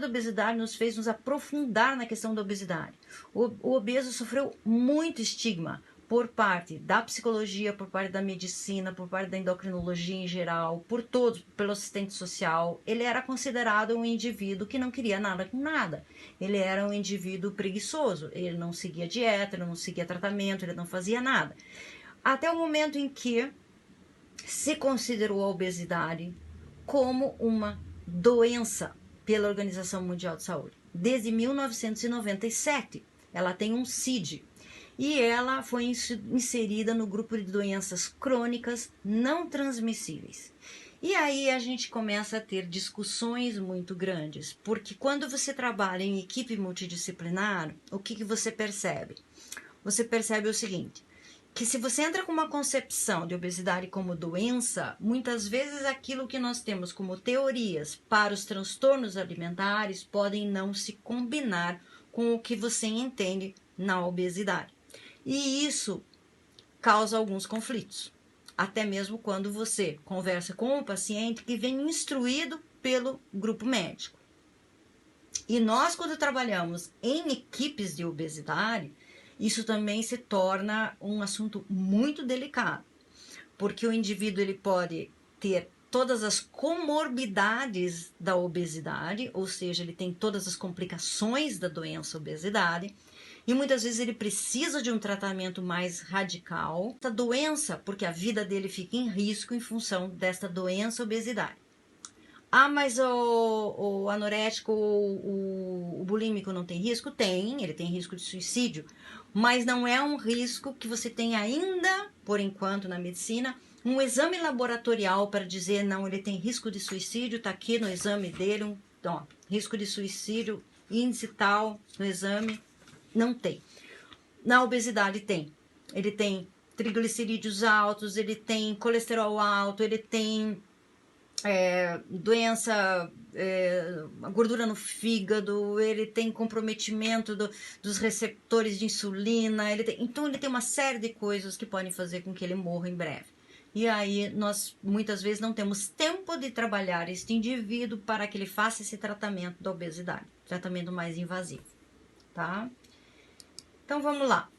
da obesidade nos fez nos aprofundar na questão da obesidade. O obeso sofreu muito estigma por parte da psicologia, por parte da medicina, por parte da endocrinologia em geral, por todos, pelo assistente social. Ele era considerado um indivíduo que não queria nada com nada. Ele era um indivíduo preguiçoso, ele não seguia dieta, ele não seguia tratamento, ele não fazia nada. Até o momento em que se considerou a obesidade como uma doença pela Organização Mundial de Saúde. Desde 1997, ela tem um CID, e ela foi inserida no grupo de doenças crônicas não transmissíveis. E aí a gente começa a ter discussões muito grandes, porque quando você trabalha em equipe multidisciplinar, o que você percebe? Você percebe o seguinte, que se você entra com uma concepção de obesidade como doença, muitas vezes aquilo que nós temos como teorias para os transtornos alimentares podem não se combinar com o que você entende na obesidade. E isso causa alguns conflitos, até mesmo quando você conversa com um paciente que vem instruído pelo grupo médico. E nós, quando trabalhamos em equipes de obesidade, isso também se torna um assunto muito delicado, porque o indivíduo ele pode ter todas as comorbidades da obesidade, ou seja, ele tem todas as complicações da doença obesidade, e muitas vezes ele precisa de um tratamento mais radical da doença, porque a vida dele fica em risco em função desta doença obesidade. Ah, mas o anorético, o bulímico não tem risco? Tem, ele tem risco de suicídio, mas não é um risco que você tem ainda, por enquanto, na medicina, um exame laboratorial para dizer, não, ele tem risco de suicídio, está aqui no exame dele, risco de suicídio, índice tal, no exame, não tem. Na obesidade tem. Ele tem triglicerídeos altos, ele tem colesterol alto, ele tem doença, gordura no fígado, ele tem comprometimento dos receptores de insulina, então ele tem uma série de coisas que podem fazer com que ele morra em breve. E aí nós muitas vezes não temos tempo de trabalhar este indivíduo para que ele faça esse tratamento da obesidade, tratamento mais invasivo, tá? Então vamos lá.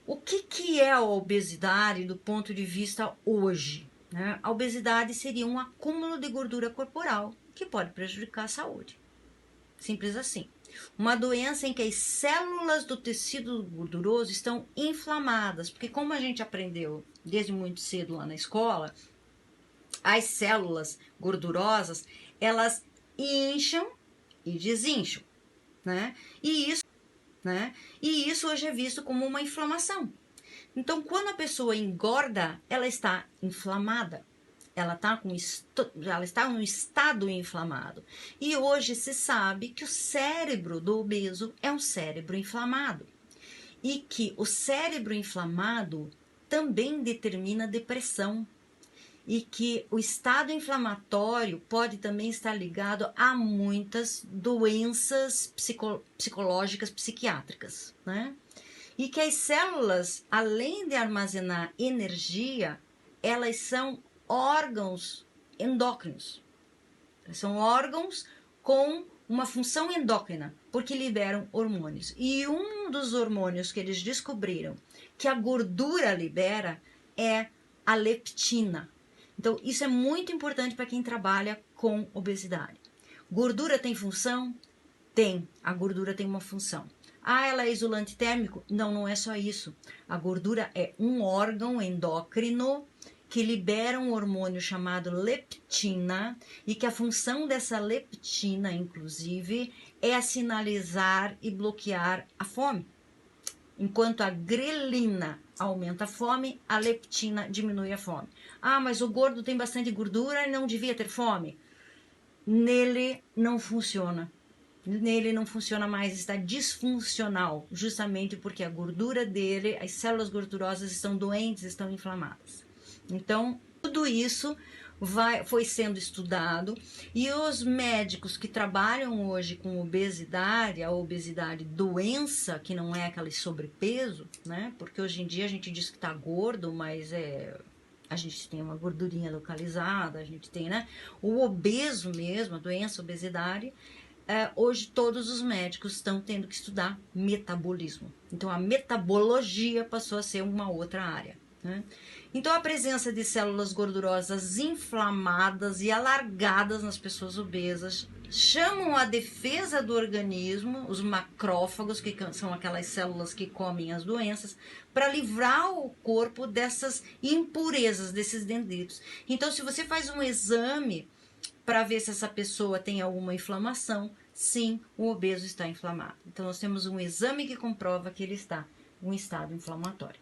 O que é a obesidade do ponto de vista hoje? Né? A obesidade seria um acúmulo de gordura corporal que pode prejudicar a saúde. Simples assim. Uma doença em que as células do tecido gorduroso estão inflamadas, porque como a gente aprendeu desde muito cedo lá na escola, as células gordurosas, elas incham e desincham, né? E isso hoje é visto como uma inflamação. Então, quando a pessoa engorda, ela está inflamada. Ela está em um estado inflamado. E hoje se sabe que o cérebro do obeso é um cérebro inflamado. E que o cérebro inflamado também determina depressão. E que o estado inflamatório pode também estar ligado a muitas doenças psicológicas, psiquiátricas, né? E que as células, além de armazenar energia, elas são órgãos endócrinos. São órgãos com uma função endócrina, porque liberam hormônios. E um dos hormônios que eles descobriram que a gordura libera é a leptina. Então, isso é muito importante para quem trabalha com obesidade. Gordura tem função? Tem. A gordura tem uma função. Ah, ela é isolante térmico? Não, não é só isso. A gordura é um órgão endócrino que libera um hormônio chamado leptina e que a função dessa leptina, inclusive, é sinalizar e bloquear a fome. Enquanto a grelina aumenta a fome, a leptina diminui a fome. Ah, mas o gordo tem bastante gordura e não devia ter fome. Nele não funciona. Nele não funciona mais, está disfuncional, justamente porque a gordura dele, as células gordurosas estão doentes, estão inflamadas. Então, tudo isso foi sendo estudado e os médicos que trabalham hoje com obesidade, a obesidade doença, que não é aquele sobrepeso, né? Porque hoje em dia a gente diz que está gordo, mas a gente tem uma gordurinha localizada, a gente tem, né? O obeso mesmo, a doença obesidade, hoje todos os médicos estão tendo que estudar metabolismo. Então a metabologia passou a ser uma outra área, né? Então a presença de células gordurosas inflamadas e alargadas nas pessoas obesas chamam a defesa do organismo, os macrófagos, que são aquelas células que comem as doenças, para livrar o corpo dessas impurezas, desses dendritos. Então se você faz um exame para ver se essa pessoa tem alguma inflamação, sim, o obeso está inflamado. Então, nós temos um exame que comprova que ele está em um estado inflamatório.